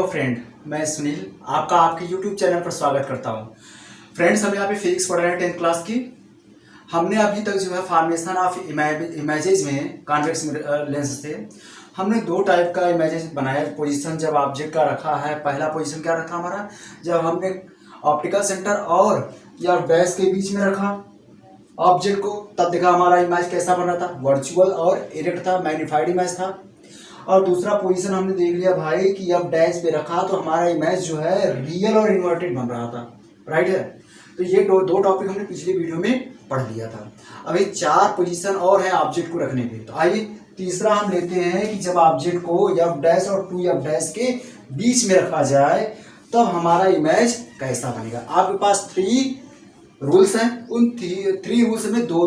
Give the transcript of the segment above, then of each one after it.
Friend, मैं सुनील आपका आपके यूट्यूब चैनल पर स्वागत करता हूं। फ्रेंड्स, हम यहाँ पे फिजिक्स पढ़ रहे हैं 10th क्लास की। हमने अभी तक जो है फॉर्मेशन ऑफ इमेजेस में कॉन्वेक्स लेंस से हमने दो टाइप का इमेजेस बनाया। पोजीशन जब ऑब्जेक्ट का रखा है, पहला पोजीशन क्या रखा हमारा, जब हमने ऑप्टिकल सेंटर और या डैश के बीच में रखा ऑब्जेक्ट को, तब देखा हमारा इमेज कैसा बना था, वर्चुअल और इरेक्ट था, मैग्नीफाइड इमेज था। और दूसरा पोजीशन हमने देख लिया भाई कि अब डैश पे रखा तो हमारा इमेज जो है रियल और इन्वर्टेड बन रहा था, राइट है। तो ये दो टॉपिक हमने पिछले वीडियो में पढ़ लिया था। अभी 4 पोजीशन और है ऑब्जेक्ट को रखने के। तो आइए तीसरा हम लेते हैं कि जब ऑब्जेक्ट को एफ डैश और 2f डैश के बीच में रखा जाए तब हमारा इमेज कैसा बनेगा। आपके पास 3 रूल्स हैं, उन 3 रूल्स में दो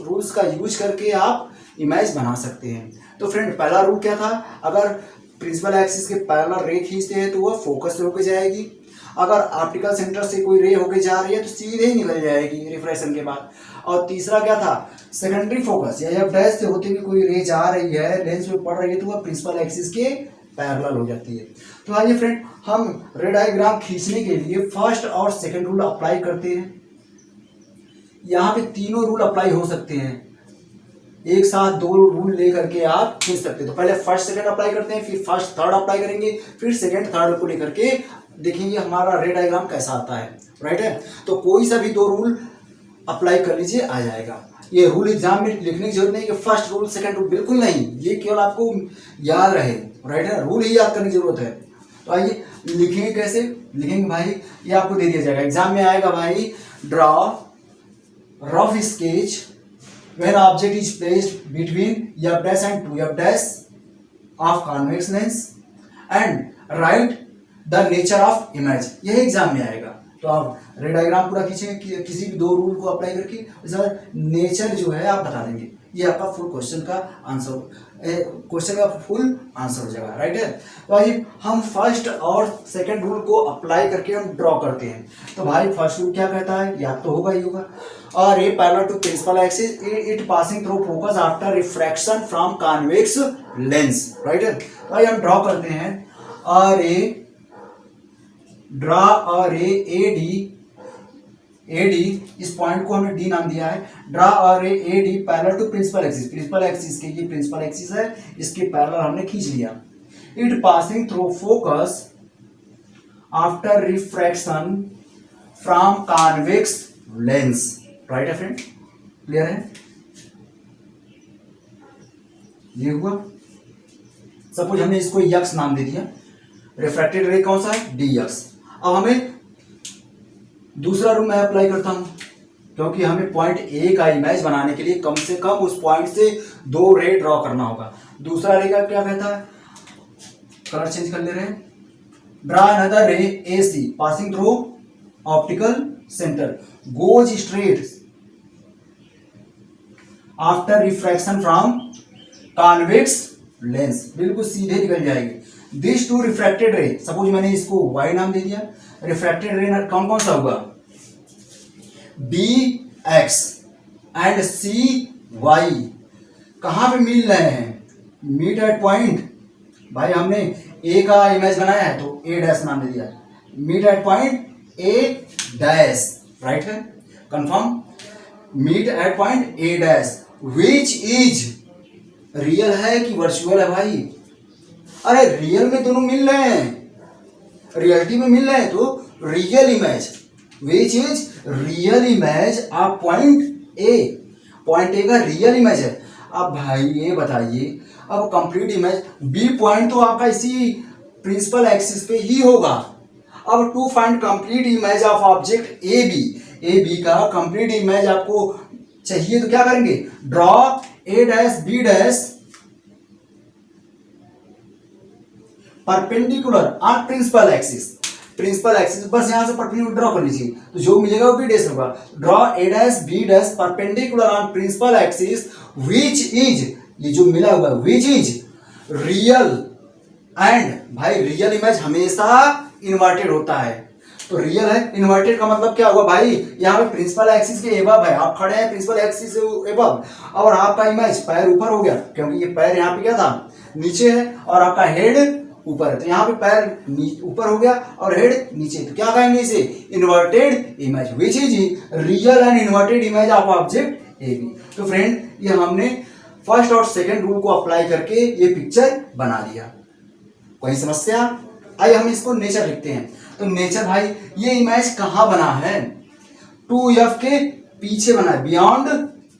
रूल्स का यूज करके आप इमेज बना सकते हैं। तो फ्रेंड, पहला रूल क्या था, अगर प्रिंसिपल एक्सिस के पैरेलल रे खींचते हैं तो वह फोकस से होकर जाएगी। अगर ऑप्टिकल सेंटर से कोई रे होकर जा रही है तो सीधे ही निकल जाएगी रिफ्रैक्शन के बाद। और तीसरा क्या था, सेकेंडरी फोकस या एफ डैश से होते हुए कोई रे जा रही है, लेंस में पड़ रही है, तो वह प्रिंसिपल एक्सिस के पैरेलल हो जाती है। तो आइए फ्रेंड, हम रे डायग्राम खींचने के लिए फर्स्ट और सेकेंड रूल अप्लाई करते हैं। यहाँ पे तीनों रूल अप्लाई हो सकते हैं, एक साथ 2 रूल लेकर के आप खींच सकते हैं। तो पहले फर्स्ट सेकंड अप्लाई करते हैं, फिर फर्स्ट थर्ड अप्लाई करेंगे, फिर सेकंड थर्ड को लेकर के देखेंगे हमारा रे डायग्राम कैसा आता है, राइट है। तो कोई सा भी 2 रूल अप्लाई कर लीजिए, आ जाएगा। ये रूल एग्जाम में लिखने की जरूरत नहीं कि फर्स्ट रूल सेकंड रूल, बिल्कुल नहीं, ये केवल आपको याद रहे, राइट है। रूल ही याद करने की जरूरत है। तो आइए लिखेंगे, कैसे लिखेंगे भाई, ये आपको दे दिया जाएगा, एग्जाम में आएगा भाई। Draw rough sketch when object is placed between f dash and 2f dash of convex lens and write the nature of image, यही एग्जाम में आएगा। तो आप रे डायग्राम पूरा खींचेंगे किसी भी 2 रूल को अप्लाई करके, सर नेचर जो है आप बता देंगे, ये आपका फुल क्वेश्चन का फुल आंसर हो जाएगा, राइट है। तो आइए हम फर्स्ट और सेकंड रूल को अप्लाई करके हम ड्रॉ करते हैं। तो भाई फर्स्ट रूल क्या कहता है, याद तो होगा ही होगा, और ये parallel to principal axis it passing through focus after refraction from convex lens, right है। तो आइए हम ड्रॉ करते हैं, और ए ड्रॉ और एडी, इस पॉइंट को हमने डी नाम दिया है। ड्रॉ और AD parallel to principal axis के ये प्रिंसिपल एक्सिस है, इसके पैरेलल हमने खींच लिया। It passing through focus after refraction from convex lens, right है फ्रेंड, क्लियर है। ये हुआ, सपोज हमने इसको यक्स नाम दे दिया, रिफ्रैक्टेड रे कौन सा है, डी यक्स। अब हमें दूसरा रूल मैं अप्लाई करता हूं, क्योंकि हमें पॉइंट ए का इमेज बनाने के लिए कम से कम उस पॉइंट से 2 रे ड्रॉ करना होगा। दूसरा रे का क्या कहता है, कलर चेंज कर ले रहे हैं। Draw another ray A C passing through optical centre goes straight after refraction from convex lens, बिल्कुल सीधे निकल जाएगी। दिस 2 रिफ्रैक्टेड रे, सपोज मैंने इसको वाई नाम दे दिया, रिफ्रैक्टेड रे कौन कौन सा होगा, B X and C Y, कहां पे मिल रहे हैं, मीट एट पॉइंट। भाई हमने ए का इमेज बनाया है तो ए डैश नाम दे दिया, meet at point A dash, right है, confirm. Meet at point A dash which is real है कि वर्चुअल है भाई, अरे रियल में दोनों मिल रहे हैं, रियलिटी में मिल रहे हैं, तो real image which is real image of point A का रियल इमेज है। अब भाई ये बताइए, अब कंप्लीट इमेज बी पॉइंट तो आपका इसी प्रिंसिपल एक्सिस पे ही होगा। अब to find complete image of object A B का कंप्लीट इमेज आपको चाहिए, तो क्या करेंगे, draw A dash B dash perpendicular on principal axis, बस यहां से परपेंडिकुलर ड्रॉ कर लीजिए, तो जो मिलेगा वो बी डैश होगा। Draw A dash B dash perpendicular on principal axis which is, ये जो मिला हुआ विच इज रियल एंड, भाई रियल इमेज हमेशा इन्वर्टेड होता है, तो रियल है, इन्वर्टेड का मतलब क्या हुआ भाई, यहाँ पे प्रिंसिपल एक्सिस के एबव है, आप खड़े हैं प्रिंसिपल एक्सिस से एबव, और आपका इमेज पैर ऊपर हो गया, क्योंकि ये पैर यहाँ पे क्या था, नीचे है, और आपका हेड ऊपर है, तो यहाँ पे पैर ऊपर हो गया और हेड नीचे, तो क्या कहेंगे इसे? Inverted image, which is real and inverted image of object A B. तो फ्रेंड ये हमने फर्स्ट और सेकंड रूल को अप्लाई करके ये पिक्चर बना दिया। कोई समस्या? आइए हम इसको नेचर लिखते हैं। तो नेचर भाई ये इमेज कहाँ बना है? 2f के पीछे बना है, बियॉन्ड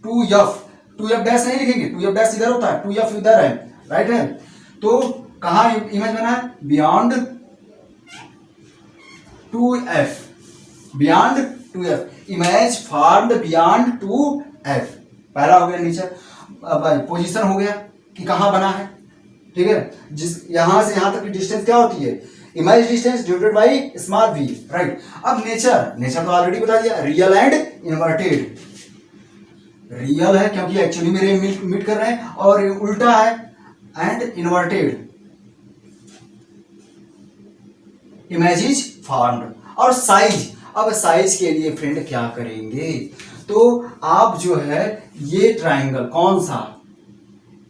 2f डैश नहीं लिखेंगे, 2f डैश इधर होता है, 2f इधर है, राइट है। तो कहाँ इमेज बना है? Beyond 2f, beyond 2f, image formed beyond 2f। पहला हो गया नेचर। अब पोजीशन हो गया कि कहाँ बना है, ठीक है। जिस यहां से यहां तक की डिस्टेंस क्या होती है? Image distance divided by small v, right. अब नेचर तो ऑलरेडी बता दिया, रियल एंड इन्वर्टेड। रियल है क्योंकि एक्चुअली में रे मीट कर रहे हैं, और उल्टा है and inverted, image is formed. और साइज, अब साइज के लिए फ्रेंड क्या करेंगे? तो आप जो है ये ट्राइंगल कौन सा,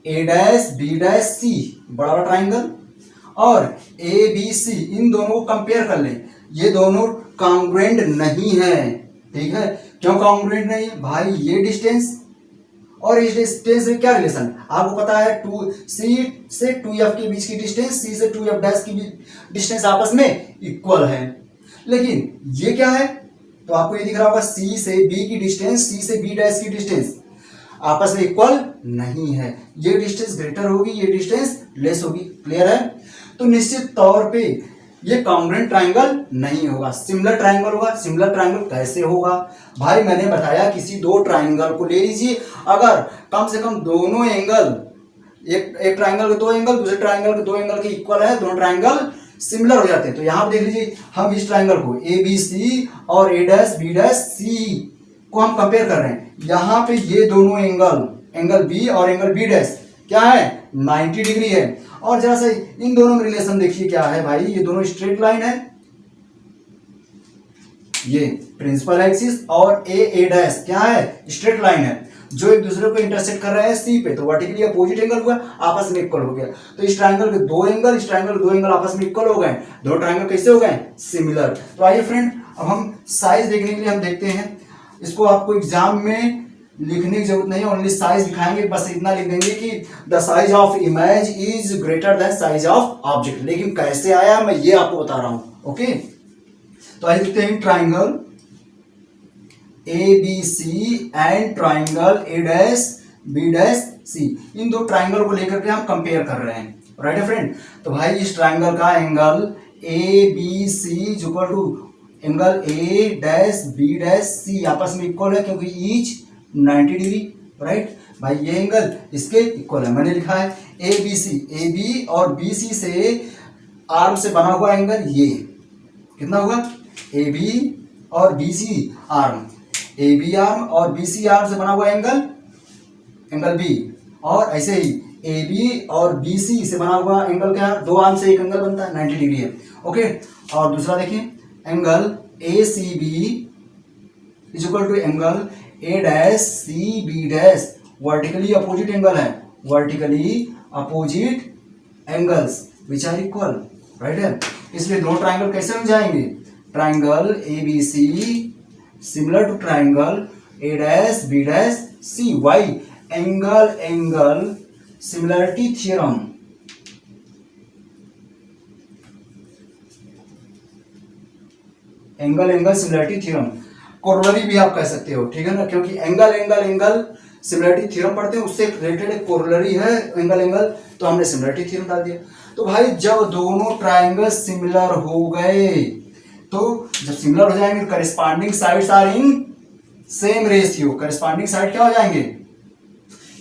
ए डैश बी डैश सी, बड़ा बड़ा ट्राइंगल, और ए बी सी, इन दोनों को कंपेयर कर लें। ये दोनों कॉन्ग्रुएंट नहीं है, ठीक है। क्यों कॉन्ग्रुएंट नहीं है भाई? ये डिस्टेंस और इस डिस्टेंस से क्या रिलेशन? आपको पता है 2c से 2f के बीच की डिस्टेंस, c से 2f डैश की डिस्टेंस आपस में इक्वल है। लेकिन ये क्या है? तो आपको ये दिख रहा होगा c से b की डिस्टेंस, c से b डैश की डिस्टेंस आपस में इक्वल नहीं है। ये डिस्टेंस ग्रेटर होगी, ये डिस्टेंस लेस होगी, क्लियर है। तो निश्चित तौर पे ये कॉन्ग्रुएंट ट्राइंगल नहीं होगा, सिमिलर ट्राइंगल होगा। सिमिलर ट्राइंगल कैसे होगा भाई? मैंने बताया किसी दो ट्राइंगल को ले लीजिए, अगर कम से कम दोनों एंगल, एक ट्राइंगल के दो एंगल दूसरे ट्राइंगल के दो एंगल के इक्वल है, दोनों ट्राइंगल सिमिलर हो जाते हैं। तो यहाँ पर देख लीजिए, हम इस ट्राइंगल को ए बी सी और ए डैश बी डैश सी को हम कंपेयर कर रहे हैं। यहाँ पे ये दोनों एंगल बी और एंगल बी डैश क्या है? 90 डिग्री है। और जरा सा इन दोनों में रिलेशन देखिए क्या है भाई? ये दोनों स्ट्रेट लाइन है, ये प्रिंसिपल एक्सिस, और ए डैश क्या है? स्ट्रेट लाइन है, जो एक दूसरे को इंटरसेक्ट कर रहे हैं सी पे। तो वर्टिकली अपोजिट एंगल हुआ, आपस में इक्वल हो गया। तो इस ट्राइंगल के दो एंगल, इस ट्राइंगल के दो एंगल आपस में इक्वल हो गए, दो ट्राइंगल कैसे हो गए? सिमिलर। तो आइए फ्रेंड, अब हम साइज देखने के लिए हम देखते हैं। इसको आपको एग्जाम में लिखने की जरूरत नहीं है, ओनली साइज दिखाएंगे, बस इतना लिख देंगे कि the size of image is greater than size of object. लेकिन कैसे आया मैं ये आपको बता रहा हूं, ओके। तो आइए देखते हैं triangle A B C and triangle A dash B dash C, इन दो ट्राइंगल को लेकर के हम कंपेयर कर रहे हैं, राइट है फ्रेंड। तो भाई इस ट्राइंगल का angle A B C equal to angle A dash B dash C आपस में इक्वल है, क्योंकि ईच 90 डिग्री, राइट भाई। ये एंगल इसके इक्वल है, मैंने लिखा है A B C, A B और बी सी से आर्म से बना हुआ एंगल ये कितना हुआ? ए बी और B C arm, A B arm और बी सी आर्म से बना हुआ एंगल बी, और ऐसे ही ए बी और बी सी से बना हुआ एंगल क्या? दो आर्म से एक एंगल बनता है, 90 डिग्री है, ओके। और दूसरा देखिए angle A C B is equal to angle A dash C B dash, vertically opposite angle है, vertically opposite angles which are equal, right है। इसलिए दो ट्राइंगल कैसे बन जाएंगे? Triangle A B C similar to triangle A dash B dash C. Why? Angle similarity theorem, angle similarity theorem, corollary भी आप कह सकते हो, ठीक है ना, क्योंकि एंगल सिमिलरिटी थ्योरम पढ़ते हैं, उससे रिलेटेड एक कोरोलरी है एंगल, तो हमने सिमिलरिटी थ्योरम डाल दिया। तो भाई जब दोनों ट्राइंगल सिमिलर हो गए, तो जब सिमिलर हो जाएंगे corresponding sides are in same ratio, corresponding side क्या हो जाएंगे?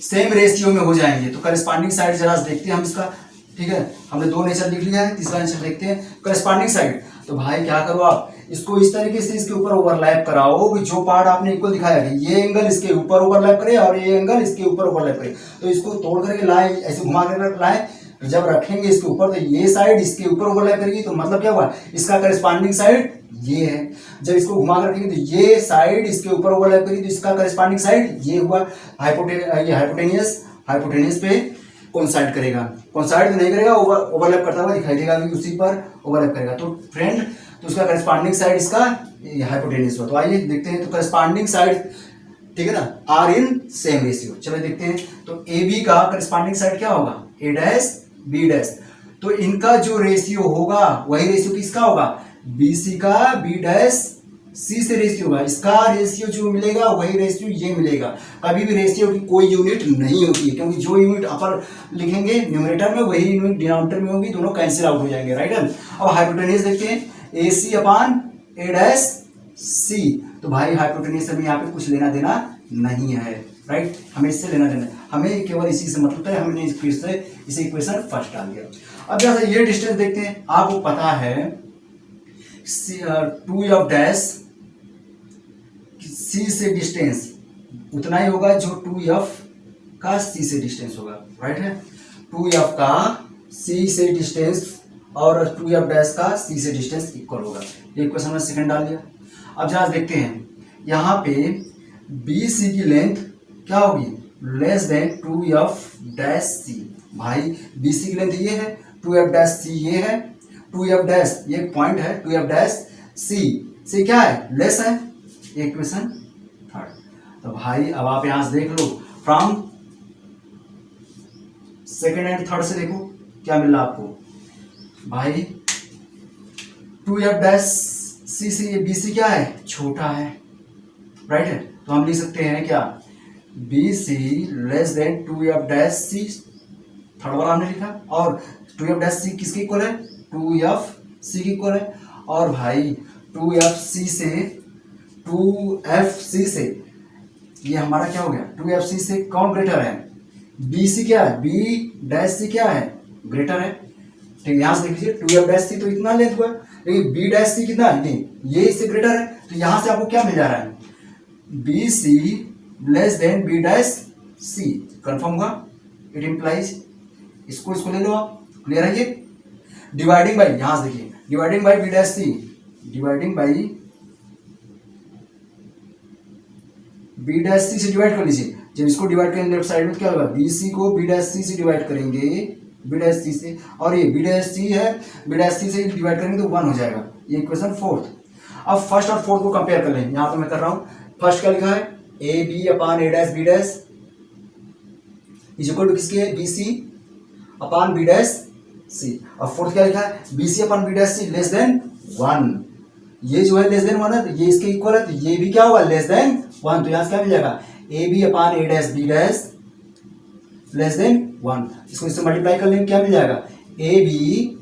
सेम रेशियो में हो जाएंगे। तो करिस्पॉन्डिंग साइड जरा देखते हैं हम इसका, ठीक है। हमने दो नेचर लिख लिया है, तीसरा नेचर देखते हैं करिस्पॉन्डिंग साइड। तो भाई क्या करो आप इसको इस तरीके से इसके ऊपर ओवरलैप कराओ कि जो पार्ट आपने इक्वल दिखाया कि ये एंगल इसके ऊपर ओवरलैप करे और ये एंगल इसके ऊपर ओवरलैप करे। तो इसको तोड़ करके लाए, ऐसे घुमा कर लाए, जब रखेंगे इसके ऊपर तो ये साइड इसके ऊपर ओवरलैप करेगी, तो मतलब क्या हुआ? इसका करिस्पॉन्डिंग साइड ये है। जब इसको घुमा कर रखेंगे तो ये साइड इसके ऊपर ओवरलैप करेगी, तो इसका करिस्पॉन्डिंग साइड ये हुआ। हाइपोटेनियस पे कोइंसाइड करेगा, कोइंसाइड नहीं करेगा, ओवरलैप करता हुआ दिखाई देगा, अभी उसी पर ओवरलैप करेगा। तो फ्रेंड तो उसका करस्पॉन्डिंग साइड इसका हाइपोटेन्यूज हुआ। तो आइए देखते हैं, तो करस्पॉन्डिंग साइड ठीक है ना, आर इन सेम रेशियो। चलो देखते हैं, तो ए बी का करस्पॉन्डिंग साइड क्या होगा, ए डैश बी डैश। तो इनका जो रेशियो होगा वही रेशियो किसका होगा, बी सी का बी डैश सी से रेशियो होगा। इसका रेशियो जो मिलेगा वही रेशियो ये मिलेगा। कभी भी रेशियो की कोई यूनिट नहीं होती है, क्योंकि जो यूनिट अपर लिखेंगे न्यूमरेटर में वही यूनिट डिनोमिनेटर में होगी, दोनों कैंसिल आउट हो जाएंगे, राइट। अब हाइपोटेन्यूज देखते हैं, ए सी अपॉन ए डैश सी। तो भाई हाइपोटेन्यूज हमें यहाँ पे कुछ लेना देना नहीं है, राइट, हमें इससे लेना देना, हमें केवल इसी से मतलब है, हमने फिर से इसे इक्वेशन फर्स्ट डाल दिया। अब जैसा ये डिस्टेंस देखते हैं, आपको पता है 2 ऑफ डैश सी से डिस्टेंस उतना ही होगा जो 2f का सी से डिस्टेंस होगा, राइट है। 2f का सी से डिस्टेंस और 2f डैश का सी से डिस्टेंस इक्वल होगा। ये इक्वेशन में सेकंड डाल दिया। अब जरा देखते हैं, यहाँ पे बी सी की लेंथ क्या होगी, लेस देन 2f डैश सी। भाई बी सी की लेंथ ये है, 2f डैश सी ये है, 2f डैश ये पॉइंट है, 2f डैश सी क्या है, लेस है, इक्वेशन थर्ड। तो भाई अब आप यहां से देख लो, फ्रॉम सेकेंड एंड थर्ड से देखो क्या मिल रहा आपको। भाई 2f डैश सी से ये BC क्या है, छोटा है, राइट है। तो हम लिख सकते हैं क्या, BC less than 2f dash C, third वाला हमने लिखा, और 2f डैश सी किसके इक्वल है, 2f सी के इक्वल है। और भाई 2f सी से ये हमारा क्या हो गया, 2f सी से कौन ग्रेटर है, BC क्या है, B डैश सी क्या है, ग्रेटर है, ठीक है। यहाँ से देख लीजिए 2f डैश सी तो इतना लेंथ हुआ, लेकिन B डैश सी कितना है, नहीं ये इससे ग्रेटर है। तो यहाँ से आपको क्या मिल जा रहा है, BC less than B dash C, confirm हुआ, इट इम्प्लाइज, इसको ले लो आप, क्लियर है ये। डिवाइडिंग बाई, यहाँ से देखिए dividing by B dash C, dividing by B dash C से डिवाइड कर लीजिए। जब इसको डिवाइड करेंगे लेफ्ट साइड में क्या होगा, BC को B डैश सी से डिवाइड करेंगे, B डैश सी से, और ये B डैश सी है, B डैश सी से डिवाइड करेंगे तो 1 हो जाएगा। ये इक्वेशन फोर्थ। अब फर्स्ट और फोर्थ को कंपेयर कर लें, यहाँ पे मैं कर रहा हूँ। फर्स्ट क्या लिखा है, A B upon A dash B dash is equal to किसके, BC upon B dash C. और फोर्थ क्या लिखा है, BC upon B dash C less than 1। ये जो है लेस देन 1 है, तो ये इसके इक्वल है, तो ये भी क्या होगा, लेस देन 1। तो यहाँ से क्या मिल जाएगा, A B upon A dash B dash less than 1। इसको इससे मल्टीप्लाई कर लेंगे, क्या मिल जाएगा, A B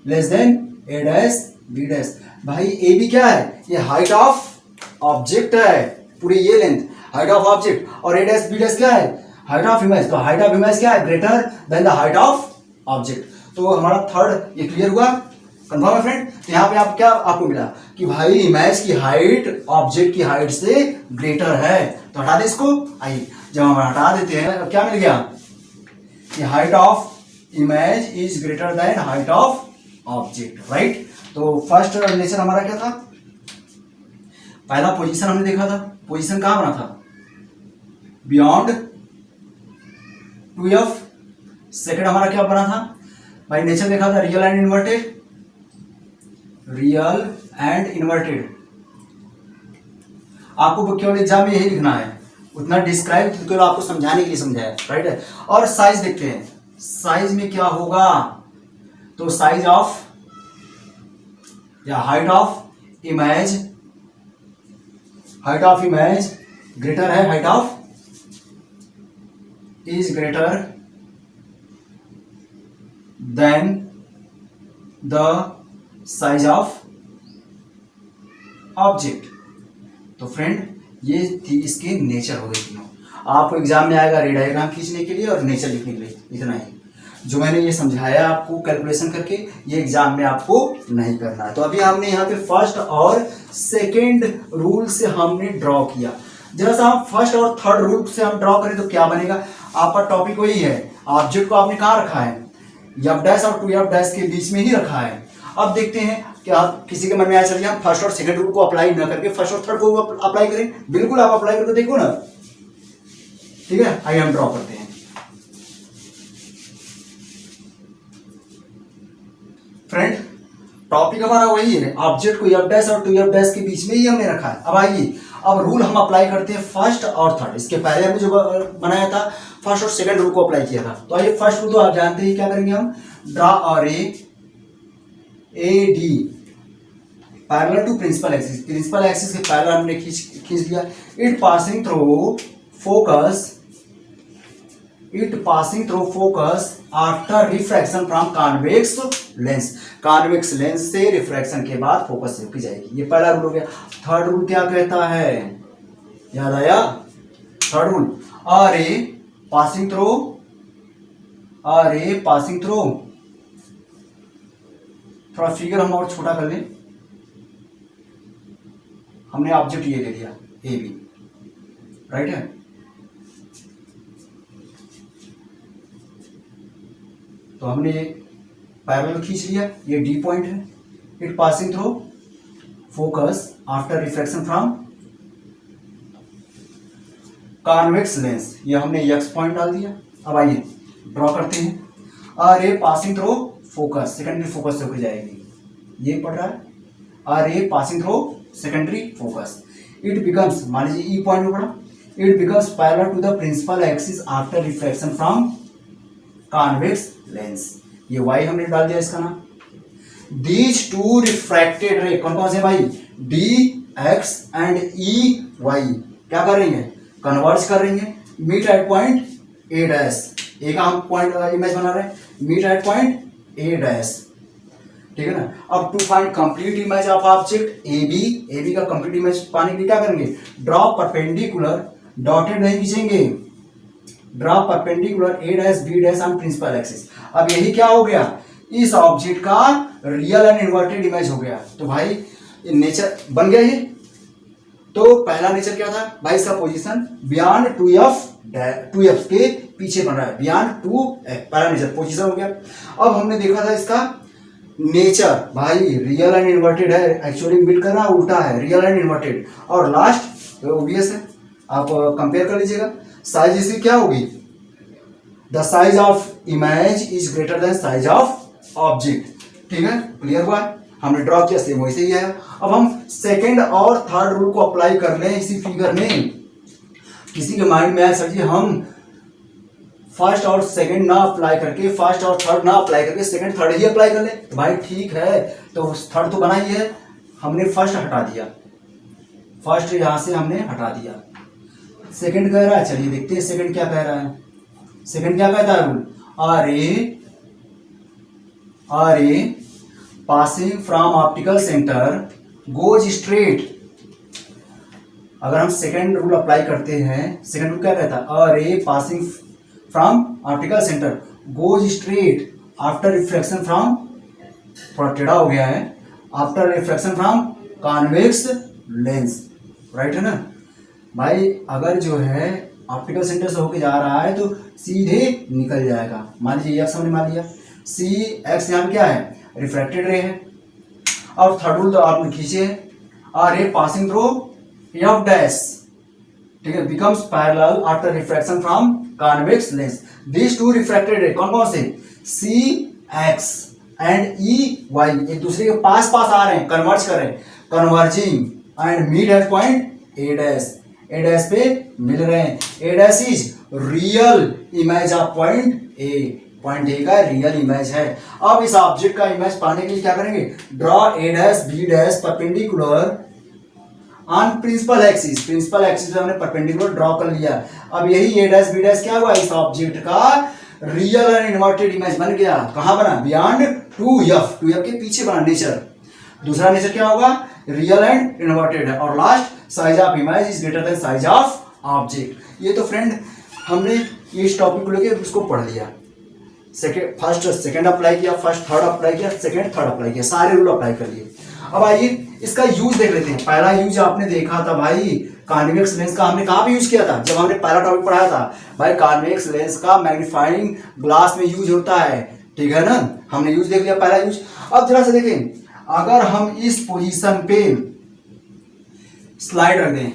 less than A dash B dash. भाई ए बी क्या है, ये हाइट ऑफ ऑब्जेक्ट है, पूरी ये लेंथ हाइट ऑफ ऑब्जेक्ट, और ए डैश बी डैश क्या है, हाइट ऑफ इमेज। तो हाइट ऑफ इमेज क्या है, greater than the height of object. तो हमारा थर्ड ये क्लियर हुआ, कंफर्म है फ्रेंड। तो यहाँ पे आप क्या आपको मिला कि भाई इमेज की हाइट ऑब्जेक्ट की हाइट से ग्रेटर है। तो हटा दे इसको, आइए जब हम हटा देते हैं क्या मिल गया, कि height of image is greater then height of object, right. तो फर्स्ट रिलेशन हमारा क्या था, पहला पोजीशन हमने देखा था, पोजीशन कहां बना था, बियॉन्ड 2f। सेकंड हमारा क्या बना था भाई, नेचर देखा था, real and inverted, real and inverted. आपको केवल एग्जाम में यही लिखना है, उतना डिस्क्राइब केवल आपको समझाने के लिए समझाया, राइट है। और साइज देखते हैं, साइज में क्या होगा, तो साइज ऑफ या height of image, height of image greater है, height of is greater than the size of object. तो फ्रेंड ये थी इसके नेचर हो गई तीनों। आपको एग्जाम में आएगा रे डायग्राम खींचने के लिए और नेचर लिखने के लिए, इतना ही जो मैंने ये समझाया आपको कैलकुलेशन करके, ये एग्जाम में आपको नहीं करना है। तो अभी हमने यहाँ पे फर्स्ट और सेकेंड रूल से हमने ड्रॉ किया। जरा सा हम फर्स्ट और थर्ड रूल से हम ड्रॉ करें तो क्या बनेगा, आपका टॉपिक वही है, ऑब्जेक्ट को आपने कहाँ रखा है, एफ डैश और 2f डैश के बीच में ही रखा है। अब देखते हैं कि आप किसी के मन में आया, चलिए हम फर्स्ट और सेकंड रूल को अप्लाई न करके फर्स्ट और थर्ड को अप्लाई करें। बिल्कुल आप अप्लाई करके देखो ना, ठीक है। आइए हम ड्रॉ करते हैं। फ्रेंड टॉपिक हमारा वही है, ऑब्जेक्ट को एफ डैश और टू एफ डैश के बीच में ही हमने रखा है। अब आइए अब रूल हम अप्लाई करते हैं फर्स्ट और थर्ड। इसके पहले हमने जो बनाया था फर्स्ट और सेकंड रूल को अप्लाई किया था। तो आइए फर्स्ट रूल तो आप जानते ही, क्या करेंगे हम, draw a ray A D parallel to principal axis. Principal axis के पैरेलल हमने खींच लिया। It passing through focus after refraction from convex lens. Convex lens से रिफ्रैक्शन के बाद फोकस से होकर जाएगी। ये पहला रूल हो गया। थर्ड रूल क्या कहता है, याद आया? थर्ड रूल, अ रे पासिंग थ्रू, थोड़ा फिगर हम और छोटा कर लें। हमने ऑब्जेक्ट ये ले लिया ए बी, राइट है। तो हमने पैरेलल खींच लिया, ये डी पॉइंट है। It passing through focus after reflection from convex lens, ये हमने एक्स पॉइंट डाल दिया। अब आइए ड्रॉ करते हैं। A ray passing through focus, secondary focus से होकर जाएगी, ये पढ़ रहा है। A ray passing through secondary focus, it becomes, मान लीजिए ई पॉइंट में पढ़ा, it becomes parallel to the principal axis after reflection from convex lens. ये वाई हमने डाल दिया इसका नाम। दीज टू रिफ्रैक्टेड रे, कौन कौन से भाई, D X and E Y, क्या कर रही है, कन्वर्ज कर रही है, meet at point A dash. एक हम पॉइंट इमेज बना रहे हैं, meet at point A dash, ठीक है ना। अब to find complete image of object A B का कंप्लीट इमेज पाने के लिए क्या करेंगे, ड्रॉ परपेंडिकुलर, डॉटेड नहीं खींचेंगे, draw perpendicular A dash B dash on principal axis. अब यही क्या हो गया, इस ऑब्जेक्ट का रियल एंड इन्वर्टेड इमेज हो गया। तो भाई नेचर बन गया ये। तो पहला नेचर क्या था भाई, इसका पोजीशन बियॉन्ड 2f के पीछे बन रहा है, बियॉन्ड 2f, पहला नेचर पोजीशन हो गया। अब हमने देखा था इसका नेचर, भाई रियल एंड इन्वर्टेड है, एक्चुअली मीट करना उल्टा है, रियल एंड इन्वर्टेड। और लास्ट ओबियस है, आप कंपेयर कर लीजिएगा। साइज इसकी क्या होगी, the size of image is greater than size of object, ठीक है, क्लियर हुआ। हमने ड्रॉ किया सेम वैसे ही है। अब हम सेकंड और थर्ड रूल को अप्लाई कर लें इसी फिगर में। किसी के माइंड में आया सर जी हम फर्स्ट और सेकंड ना अप्लाई करके, फर्स्ट और थर्ड ना अप्लाई करके सेकंड थर्ड ही अप्लाई कर ले, तो भाई ठीक है, तो थर्ड तो बना ही है, हमने फर्स्ट हटा दिया, फर्स्ट यहां से हमने हटा दिया। सेकंड कह रहा है, चलिए देखते हैं सेकंड क्या कह रहा है। सेकंड क्या कहता है rule, R A passing from optical centre goes straight. अगर हम सेकंड रूल अप्लाई करते हैं, सेकंड रूल क्या कहता है, R A passing from optical centre goes straight after reflection from, थोड़ा टेढ़ा हो गया है, after reflection from convex lens, right है ना भाई। अगर जो है ऑप्टिकल सेंटर से होके जा रहा है तो सीधे निकल जाएगा। मान लीजिए एक्स हमने मान लिया, सी एक्स यहाँ क्या है, रिफ्रैक्टेड रे है। और थर्ड रूल तो आपने खींचे, R A passing through F dash, ठीक है, becomes parallel after refraction from convex lens. This two refracted ray कौन कौन से, C X and E Y, एक दूसरे के पास पास आ रहे हैं, कन्वर्ज कर रहे हैं, converging and meet at point A dash, A dash पे मिल रहे हैं। A dash is real image of point A, point A का रियल इमेज है। अब इस ऑब्जेक्ट का इमेज पाने के लिए क्या करेंगे, draw A dash B dash perpendicular on principal axis. Principal axis पे हमने परपेंडिकुलर ड्रॉ कर लिया। अब यही ए डैश बी डैश क्या हुआ, इस ऑब्जेक्ट का रियल एंड इन्वर्टेड इमेज बन गया। कहां बना, बियॉन्ड 2f, 2f के पीछे बना नेचर। दूसरा नेचर क्या होगा, रियल एंड इन्वर्टेड है। और last size of image is greater than size of object. ये तो फ्रेंड हमने इस टॉपिक को लेकर उसको पढ़ लिया। फर्स्ट सेकंड अप्लाई किया, फर्स्ट थर्ड अप्लाई किया, सेकंड थर्ड अप्लाई किया, सारे रूल अप्लाई कर लिए। अब आइए इसका यूज देख लेते हैं। पहला यूज आपने देखा था भाई, कॉन्वेक्स लेंस का हमने कहाँ पे यूज किया था, जब हमने पहला टॉपिक पढ़ाया था भाई, कॉन्वेक्स लेंस का मैग्नीफाइंग ग्लास में यूज होता है, ठीक है ना, हमने यूज देख लिया पहला यूज। अब जरा से देखें, अगर हम इस पोजीशन पे स्लाइड रख दें,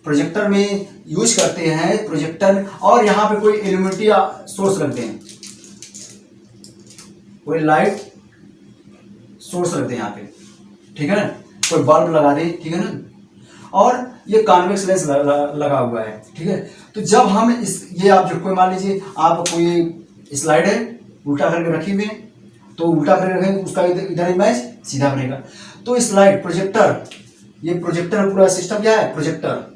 प्रोजेक्टर में यूज करते हैं प्रोजेक्टर, और यहां पे कोई इल्यूमिनेटी सोर्स रखते हैं, कोई लाइट सोर्स रख दें यहाँ पे, ठीक है ना, कोई बल्ब लगा दे, ठीक है ना, और ये कॉन्वेक्स लेंस लगा हुआ है, ठीक है। तो जब हम ये आप जो कोई मान लीजिए आप कोई स्लाइड है उल्टा करके रखी हुई है, तो उल्टा करके रखेंगे उसका इधर इमेज सीधा बनेगा। तो स्लाइड प्रोजेक्टर, ये प्रोजेक्टर पूरा सिस्टम क्या है, प्रोजेक्टर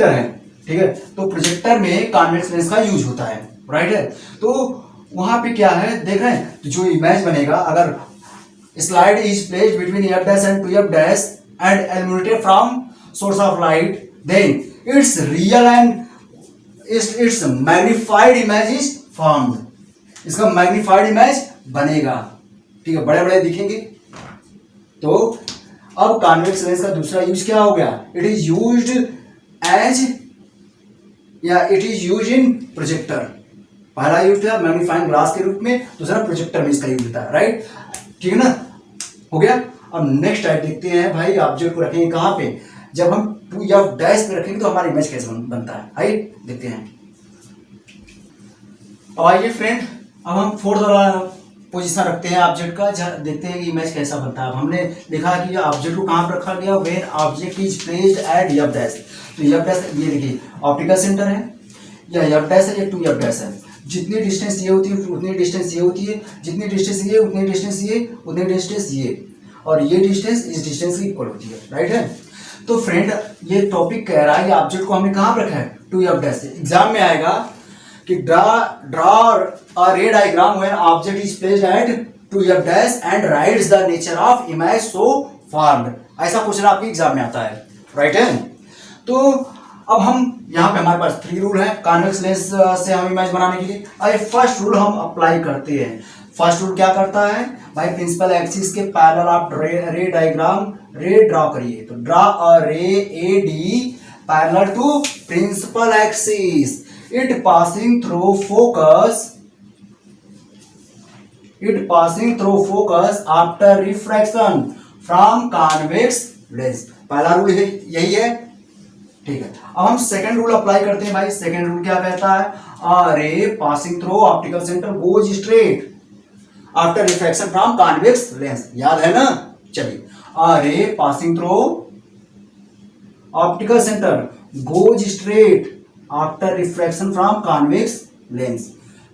है, ठीक है। तो प्रोजेक्टर में कॉन्वेक्स लेंस का यूज होता है, राइट है। तो वहां पे क्या है देख रहे हैं, तो जो इमेज बनेगा, अगर slide is placed between f dash and 2f dash and illuminated from source of light, then its real and its magnified image is formed. इसका magnified image बनेगा, ठीक है, बड़े बड़े दिखेंगे। तो अब कॉन्वेक्स लेंस का दूसरा यूज क्या हो गया, इट इज यूज्ड एज या it is use in projector. पहला यूज था मैग्नीफाइंग ग्लास के रूप में, दूसरा प्रोजेक्टर में इसका यूज होता है, राइट, ठीक है ना, हो गया। अब नेक्स्ट टाइप देखते हैं भाई, ऑब्जेक्ट को रखेंगे कहाँ पे, जब हम 2f डैश पे रखेंगे तो हमारा इमेज कैसे बनता है, आइए देखते हैं। अब आइए फ्रेंड, अब हम फोर्थ वाला पोजीशन रखते हैं ऑब्जेक्ट का, देखते हैं कि इमेज कैसा बनता है। अब हमने देखा कि ऑब्जेक्ट को कहाँ पर रखा गया, when object is placed at f dash. तो f डैश ये देखिए ऑप्टिकल सेंटर है, या f डैश है या 2f डैश है। जितनी डिस्टेंस ये होती है उतनी डिस्टेंस ये होती है, जितनी डिस्टेंस ये उतनी डिस्टेंस ये उतनी डिस्टेंस ये, और ये डिस्टेंस इस डिस्टेंस की इक्वल होती है, राइट है। तो फ्रेंड ये टॉपिक कह रहा है कि ऑब्जेक्ट को हमने कहाँ रखा है, 2f डैश से। एग्जाम में आएगा कि ड्रॉ अ रे diagram when object is placed at 2f dash and rights the nature of image so formed. ऐसा क्वेश्चन आपके एग्जाम में आता है, राइट है। तो अब हम यहाँ पे हमारे पास 3 रूल है कॉन्वेक्स लेंस से हम इमेज बनाने के लिए। अरे फर्स्ट रूल हम अप्लाई करते हैं। फर्स्ट रूल क्या करता है भाई, प्रिंसिपल एक्सिस के पैरेलल आप रे डायग्राम रे ड्रॉ करिए। तो draw a ray A D parallel to principal axis, it passing through focus after refraction from convex lens. पहला रूल यही है, ठीक है। अब हम सेकंड रूल अप्लाई करते हैं भाई। सेकंड रूल क्या कहता है, a ray passing through optical centre goes straight after refraction from convex lens. याद है ना, चलिए, a ray passing through optical centre goes straight after refraction from convex lens.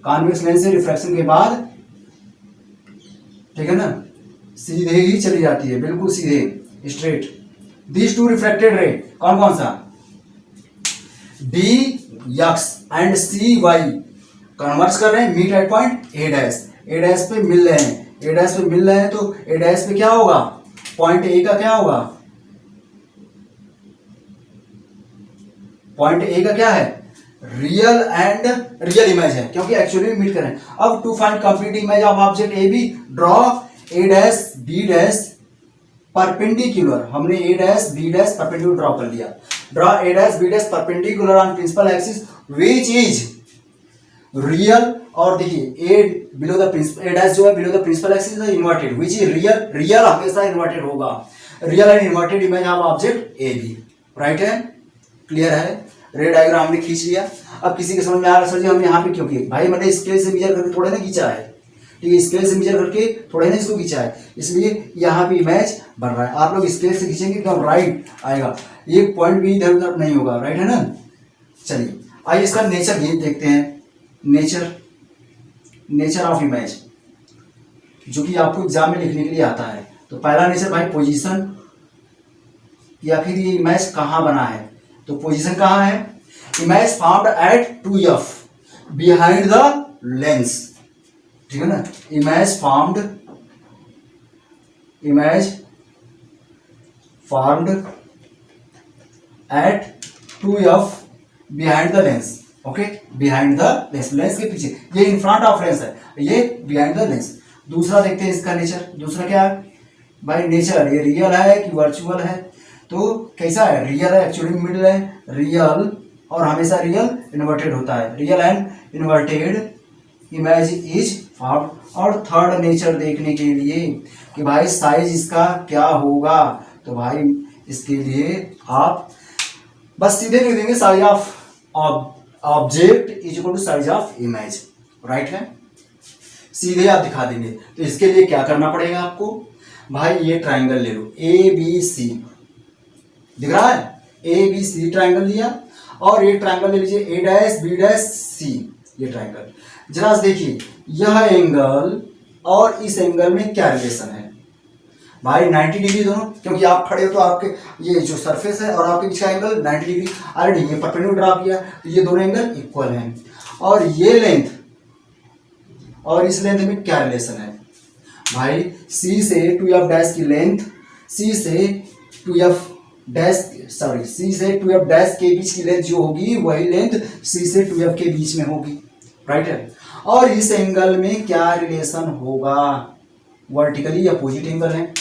Convex lens से रिफ्रैक्शन के बाद, ठीक है ना, सीधे ही चली जाती है, बिल्कुल सीधे straight. This to reflected ray कौन कौन सा, D X and C Y converge कर रहे हैं, meet at point A dash. A dash पे मिल रहे हैं, ए डैश पे मिल रहे हैं, तो ए डैश पे क्या होगा, पॉइंट ए का क्या होगा, पॉइंट ए का क्या है, रियल इमेज है, क्योंकि एक्चुअली मीट कर रहे हैं। अब to find complete image of object A B, draw A dash B dash perpendicular. हमने A dash B dash perpendicular draw कर लिया। Draw A dash B dash perpendicular on principal axis which is real, और देखिए A below the principal, A dash जो है below the principal axis is inverted which is real. Real हमेशा inverted होगा, real and inverted image of object A B, right है, clear है। रे diagram हमने खींच लिया। अब किसी के समझ में आ रहा सर जी हमने यहाँ पे क्यों किया, भाई मैंने स्केल से मेजर करके थोड़ा ना खींचा है, ठीक है, स्केल से मेजर करके थोड़ा ना इसको खींचा है, इसलिए यहाँ पे इमेज बन रहा है। आप लोग स्केल से खींचेंगे तो राइट आएगा, ये पॉइंट भी इधर उधर नहीं होगा, राइट है ना। चलिए आइए इसका नेचर देखते हैं। नेचर ऑफ इमेज जो कि आपको एग्जाम में लिखने के लिए आता है। तो पहला नेचर भाई पोजीशन, या फिर ये इमेज कहाँ बना है, तो पोजीशन कहाँ है, image found at 2f behind the lens, ठीक है ना। Image found at 2f behind the lens, okay, behind the lens, lens के पीछे, ये इन फ्रंट ऑफ लेंस है, ये बिहाइंड द लेंस। दूसरा देखते हैं इसका नेचर। दूसरा क्या है भाई, नेचर ये रियल है कि वर्चुअल है, तो कैसा है, रियल है, एक्चुअली मिडिल है, रियल, और हमेशा रियल इन्वर्टेड होता है, real and inverted image is found. और थर्ड नेचर देखने के लिए कि भाई साइज इसका क्या होगा, तो भाई इसके लिए आप बस सीधे लिख देंगे size of object is equal to size of image, right है। सीधे आप दिखा देंगे। तो इसके लिए क्या करना पड़ेगा आपको, भाई ये ट्राइंगल ले लो ए बी सी, दिख रहा है, ए बी सी ट्राइंगल लिया, और ये ट्राइंगल ले लीजिए ए डैश बी डैश सी, ये ट्राइंगल। जरा देखिए यह एंगल और इस एंगल में क्या रिलेशन है भाई, 90 डिग्री दोनों, क्योंकि आप खड़े हो तो आपके ये जो सरफेस है और आपके बीच का एंगल 90 डिग्री ऑलरेडी ये परपेंडिकुलर ड्रा किया, तो ये दोनों एंगल इक्वल हैं। और ये लेंथ और इस लेंथ में क्या रिलेशन है भाई, सी से 2f डैश की लेंथ, सी से 2f डैश सी से 2f डैश के बीच की लेंथ जो होगी वही लेंथ सी से 2f के बीच में होगी, राइट है। और इस एंगल में क्या रिलेशन होगा, वर्टिकली अपोजिट एंगल है,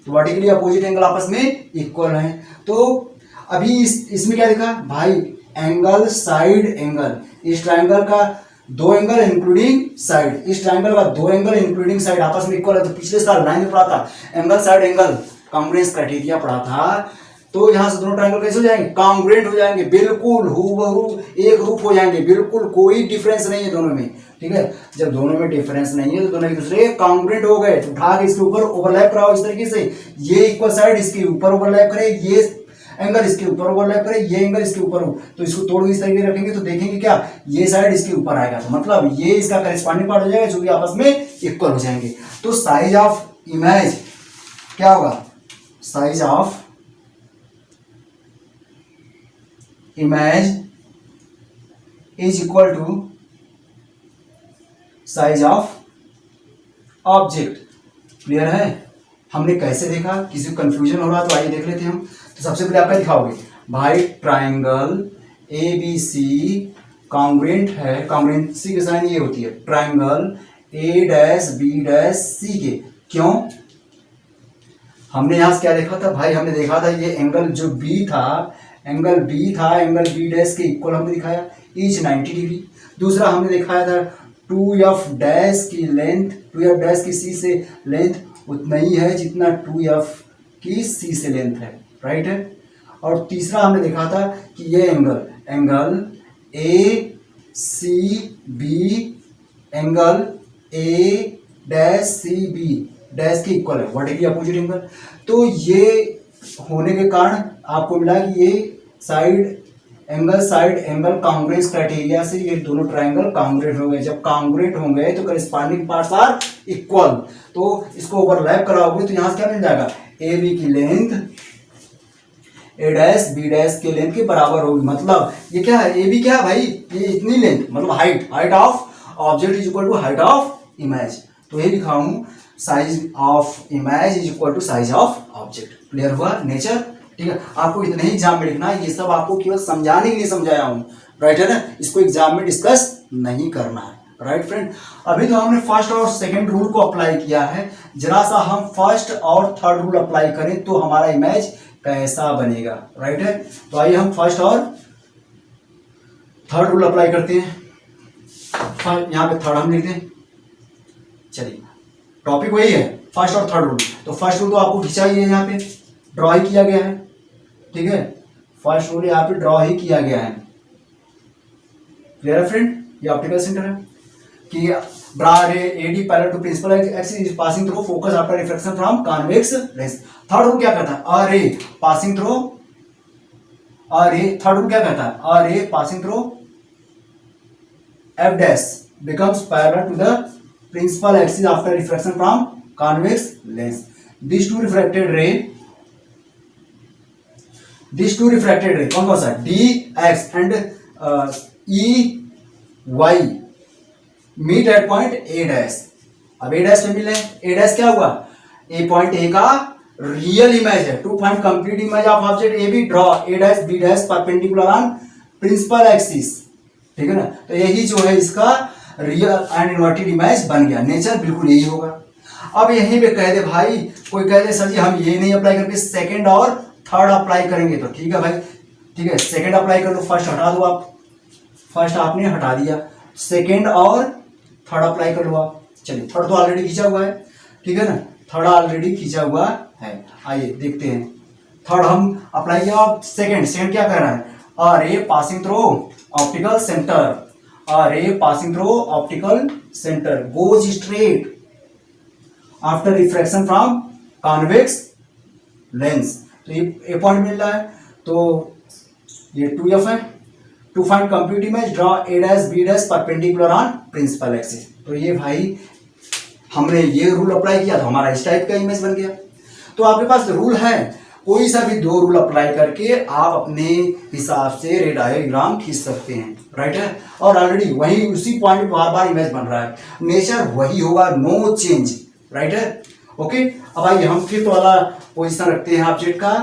वर्टिकली अपोजिट एंगल आपस में इक्वल हैं। तो अभी इसमें क्या लिखा भाई, एंगल साइड एंगल, इस ट्रायंगल का दो एंगल इंक्लूडिंग साइड, इस ट्रायंगल का दो एंगल इंक्लूडिंग साइड आपस में इक्वल है। तो पिछले साल 9 में पढ़ा था angle side angle congruence criteria पढ़ा था, तो यहाँ से दोनों ट्रायंगल कैसे हो जाएंगे, कॉन्ग्रुएंट हो जाएंगे, बिल्कुल हूबहू एक रूप हो जाएंगे, बिल्कुल कोई डिफरेंस नहीं है दोनों में, ठीक है। जब दोनों में डिफरेंस नहीं है तो दोनों एक दूसरे कॉन्ग्रुएंट हो गए, तो उठा के इसके ऊपर ओवरलैप कराओ इस तरीके से, ये इक्वल साइड इसके ऊपर ओवरलैप करे, ये एंगल इसके ऊपर ओवरलैप करे, ये एंगल इसके ऊपर हो, तो इसको तोड़ इस तरीके रखेंगे तो देखेंगे क्या, ये साइड इसके ऊपर आएगा, तो मतलब ये इसका करेस्पॉन्डिंग पार्ट हो जाएगा जो कि आपस में इक्वल हो जाएंगे। तो साइज ऑफ इमेज क्या होगा, size of image is equal to size of object. Clear है, हमने कैसे देखा, किसी को कंफ्यूजन हो रहा तो आइए देख लेते हैं हम। तो सबसे पहले आप क्या दिखाओगे भाई, triangle A B C congruent है, कॉन्ग्रुएंसी की साइन ये होती है triangle A dash B dash C के, क्यों, हमने यहां से क्या देखा था भाई, हमने देखा था ये एंगल जो बी था, एंगल बी डैश के इक्वल हमने दिखाया, ईच 90 डिग्री। दूसरा हमने दिखाया था 2f डैश की लेंथ, 2f डैश की सी से लेंथ उतना ही है जितना 2f की सी से लेंथ है, राइट है। और तीसरा हमने देखा था कि ये angle A C B angle A dash C B dash के इक्वल है, वर्टिकली अपोजिट एंगल। तो ये होने के कारण आपको मिला कि ये साइड एंगल कॉन्ग्रुएंस क्राइटेरिया से ये दोनों ट्रायंगल कॉन्ग्रुएंट हो गए। जब कॉन्ग्रुएंट हो गए तो करेस्पॉन्डिंग पार्ट्स आर इक्वल, तो इसको ओवरलैप कराओगे तो यहां से क्या मिल जाएगा, ए बी की लेंथ ए डैश बी डैश के लेंथ के बराबर होगी। मतलब ये क्या है, ए बी क्या है भाई, ये इतनी लेंथ, मतलब height of object is equal to height of image. तो ये लिखा हूं, size of image is equal to size of object. Clear हुआ नेचर, ठीक है। आपको इतने ही एग्जाम में लिखना है, ये सब आपको केवल समझाने के लिए समझाया हूं, राइट है ना, इसको एग्जाम में डिस्कस नहीं करना है, राइट फ्रेंड। अभी तो हमने फर्स्ट और सेकंड रूल को अप्लाई किया है, जरा सा हम फर्स्ट और थर्ड रूल अप्लाई करें तो हमारा इमेज कैसा बनेगा, राइट है। तो आइए हम फर्स्ट और थर्ड रूल अप्लाई करते हैं। यहां पे थर्ड हम लिख दें, चलिए टॉपिक वही है, फर्स्ट और थर्ड रूल। तो फर्स्ट रूल तो आपको खींचा ही है, यहाँ पे ड्रॉ ही किया गया है, ठीक है, फर्स्ट रूल यहाँ पे ड्रॉ ही किया गया है। क्लियर है फ्रेंड, ये ऑप्टिकल सेंटर है कि draw ray AD parallel to principal axis is passing through focus after reflection from convex lens. Third rule क्या कहता है, अ रे पासिंग थ्रू, अ रे, थर्ड रूल क्या कहता है, a ray passing through F dash becomes parallel to the principal axis after reflection from convex lens. These two refracted ray कौन कौन सा, dx and EY meet at point A dash. अब A dash पे मिले, ए dash क्या हुआ, ए point A का real image है, to find complete image of object A B, draw A dash B dash perpendicular on principal axis, ठीक है ना। तो यही जो है इसका रियल एंड इन्वर्टेड इमेज बन गया, नेचर बिल्कुल यही होगा। अब यहीं पे कह दे भाई, कोई कह दे सर जी हम ये नहीं अप्लाई करके सेकंड और थर्ड अप्लाई करेंगे, तो ठीक है भाई, ठीक है, सेकंड अप्लाई कर लो, फर्स्ट हटा दो आप, फर्स्ट आपने हटा दिया, सेकंड और थर्ड अप्लाई कर लो आप। चलिए थर्ड तो ऑलरेडी खींचा हुआ है, ठीक है ना, थर्ड ऑलरेडी खींचा हुआ है। आइए देखते हैं, थर्ड हम अप्लाई किया, सेकंड क्या कर रहा है, a ray passing through optical centre, a ray passing through optical center goes straight after refraction from convex lens। तो ये पॉइंट मिल रहा है, तो ये 2f है। To find complete image draw a dash b dash perpendicular on principal axis. तो ये भाई हमने ये रूल अप्लाई किया तो हमारा इस टाइप का इमेज बन गया। तो आपके पास रूल है, कोई सा भी दो रूल अप्लाई करके आप अपने हिसाब से रे डायग्राम खींच सकते हैं, राइट है। और ऑलरेडी वही उसी पॉइंट बार बार इमेज बन रहा है, नेचर वही होगा, नो चेंज, राइट है। ओके, अब आइए हम फिफ्थ वाला पोजीशन रखते हैं ऑब्जेक्ट का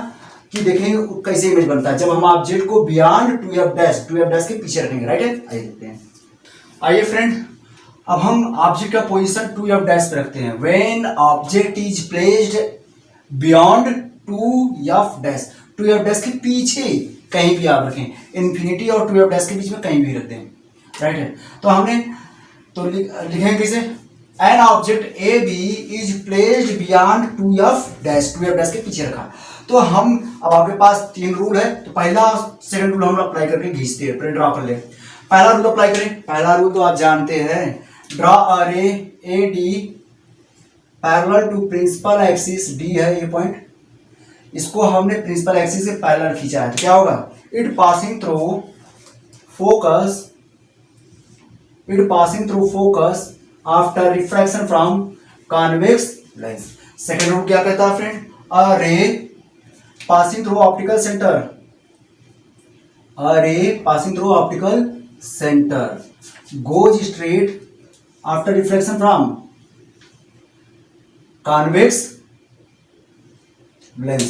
कि देखें कैसे इमेज बनता है जब हम ऑब्जेक्ट को बियॉन्ड 2f डैश के पीछे रखेंगे, राइट है। आइए देखते हैं। आइए फ्रेंड, अब हम ऑब्जेक्ट का पोजीशन 2f डैश पे रखते हैं। When object is placed beyond 2f dash के पीछे कहीं भी आप रखें, इन्फिनिटी और 2f डैश के बीच में कहीं भी रखते हैं, राइट है। तो हमने तो लिखेंगे कैसे, an object A B is placed beyond 2f dash के पीछे रखा। तो हम अब आपके पास तीन रूल है, तो पहला सेकंड रूल हम अप्लाई करके खींचते हैं, ड्रॉ कर ले। पहला रूल अप्लाई करें। पहला रूल तो आप जानते हैं, draw a ray A D parallel to principal axis, D है ये पॉइंट, इसको हमने प्रिंसिपल एक्सिस से पैरेलल खींचा है, तो क्या होगा, it passing through focus after refraction from convex lens. Second rule क्या कहता है फ्रेंड, अ रे passing through optical center goes straight after reflection from convex lens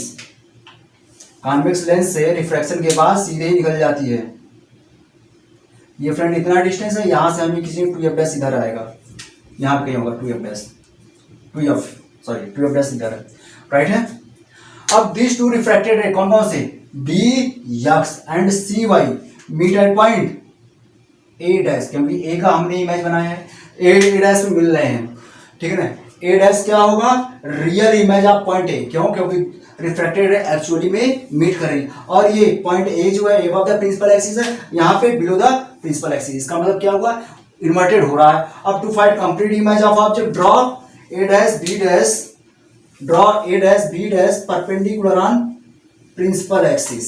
से रिफ्रैक्शन के बाद सीधे ही निकल जाती है। ये फ्रेंड इतना डिस्टेंस है, यहां से हमें किसी 2f डैश इधर आएगा, यहां पे कहीं होगा 2f डैश इधर है, राइट है। अब दिस टू रिफ्रैक्टेड रे कौन कौन से, B X and C Y meet at point A dash, क्योंकि ए का हमने इमेज बनाया है, ए डैश में मिल रहे हैं, ठीक है ना। ए डैश क्या होगा, रियल इमेज ऑफ पॉइंट ए, क्योंकि रिफ्रैक्टेड रे एक्चुअली में मीट करेगी, और ये पॉइंट ए जो है एबव द प्रिंसिपल एक्सिस है, यहाँ पे बिलो द प्रिंसिपल एक्सिस। इसका मतलब क्या हुआ, इन्वर्टेड हो रहा है। अब to find complete image of object draw A dash B dash perpendicular on principal axis,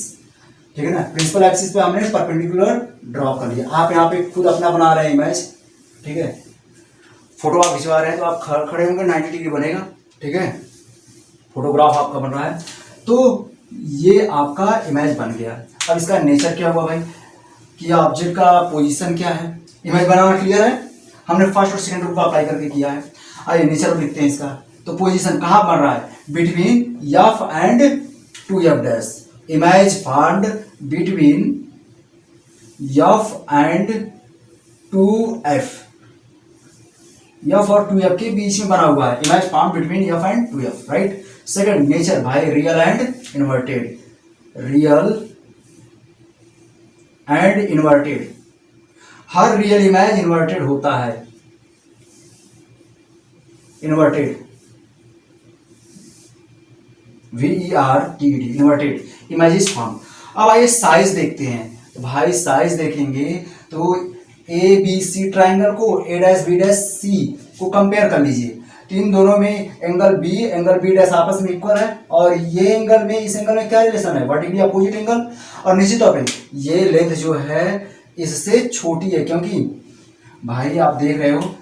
ठीक है ना। प्रिंसिपल एक्सिस पे हमने परपेंडिकुलर ड्रॉ कर लिया। आप यहाँ पे खुद अपना बना रहे हैं इमेज, ठीक है, फोटो आप खिंचवा रहे हैं तो आप खड़े होंगे 90 डिग्री बनेगा, ठीक है, फोटोग्राफ आपका बन रहा है। तो ये आपका इमेज बन गया। अब इसका नेचर क्या हुआ भाई, कि ऑब्जेक्ट का पोजीशन क्या है, इमेज बनाना क्लियर है, हमने फर्स्ट और सेकंड रूल को अप्लाई करके किया है। आइए नेचर लिखते हैं इसका। तो पोजीशन कहाँ बन रहा है, between f and 2f dash, image found between f and 2f, f और 2f के बीच में बना हुआ है, image found between f and 2f, right. Second nature भाई, रियल एंड इन्वर्टेड, हर रियल इमेज इन्वर्टेड होता है, inverted VERTED, inverted images form. अब आइए साइज देखते हैं। तो भाई साइज देखेंगे तो ABC ट्राइंगल को A dash B dash C को कंपेयर कर लीजिए, तो इन दोनों में एंगल B डैश आपस में इक्वल है, और ये एंगल में इस एंगल में क्या रिलेशन है, वर्टिकली अपोजिट एंगल। और निश्चित तौर पे ये लेंथ जो है इससे छोटी है, क्योंकि भाई आप देख रहे हो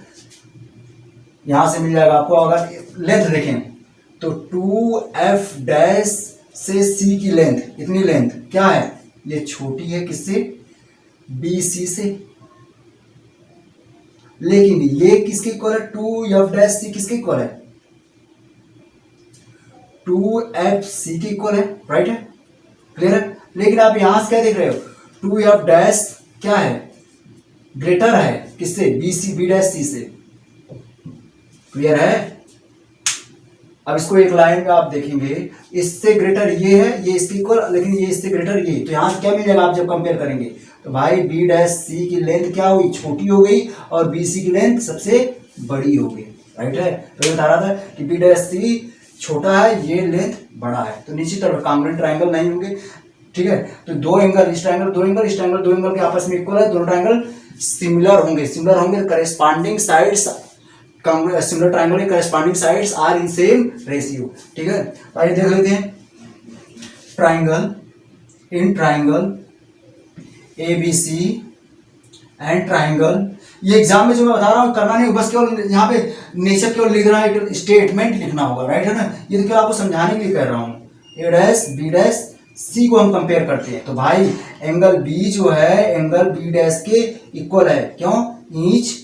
यहां से मिल जाएगा आपको, अगर लेंथ देखें तो 2f डैश से C की लेंथ, इतनी लेंथ क्या है, ये छोटी है किससे, BC से। लेकिन ये किसके इक्वल है, 2f डैश C किसके इक्वल है, 2fc के इक्वल है, राइट है, क्लियर है। लेकिन आप यहां से क्या देख रहे हो, 2f डैश क्या है, ग्रेटर है किससे, B डैश C से, क्लियर है। अब इसको एक लाइन में आप देखेंगे, इससे ग्रेटर ये है, ये इसके इक्वल, लेकिन ये इससे ग्रेटर ये, तो यहाँ से क्या मिल जाएगा आप जब कंपेयर करेंगे, तो भाई B डैश C की लेंथ क्या हुई, छोटी हो गई, और BC की लेंथ सबसे बड़ी हो गई, राइट है। तो ये बता रहा था कि B डैश C छोटा है, ये लेंथ बड़ा है, तो निश्चित तौर पर कॉन्ग्रुएंट ट्रायंगल नहीं होंगे, ठीक है। तो दो एंगल इस ट्रायंगल, दो एंगल इस ट्रायंगल, दो एंगल के आपस में इक्वल है, दोनों ट्रायंगल सिमिलर होंगे, सिमिलर होंगे, करेस्पॉन्डिंग साइड्स, सिमिलर ट्रायंगल के corresponding sides are in same ratio. ठीक है, तो आइए देख लेते हैं triangle, in triangle ABC and triangle. ये एग्जाम में जो मैं बता रहा हूँ करना नहीं, बस केवल यहाँ पे नेचर केवल लिख रहा है, एक स्टेटमेंट लिखना होगा, राइट है ना। ये तो केवल आपको समझाने के लिए कर रहा हूँ। A dash B dash C को हम कंपेयर करते हैं, तो भाई एंगल B जो है एंगल B डैश के इक्वल है, क्यों, ईच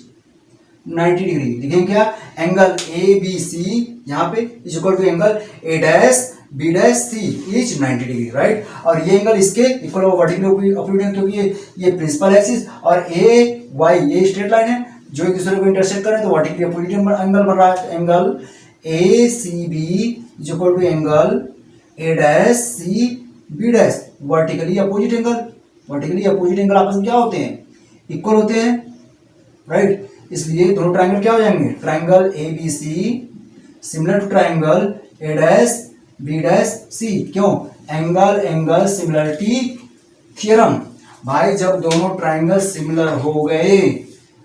90 डिग्री। देखें क्या, एंगल ABC यहाँ पे is equal to angle A dash B dash C is 90 degree, right. और ये एंगल इसके इक्वल वर्टिकली अपोजिट, क्योंकि ये प्रिंसिपल एक्सिस और AY ये स्ट्रेट लाइन है जो एक दूसरे को इंटरसेक्ट करें, तो वर्टिकली अपोजिट एंगल बन रहा है। Angle ACB is equal to angle A dash C B dash, vertically opposite angle. Vertically opposite angle आपस में क्या होते हैं, इक्वल होते हैं, राइट। इसलिए दोनों ट्रायंगल क्या हो जाएंगे, triangle ABC similar to triangle A dash B dash C, क्यों, एंगल एंगल सिमिलरिटी थ्योरम। भाई जब दोनों ट्रायंगल सिमिलर हो गए,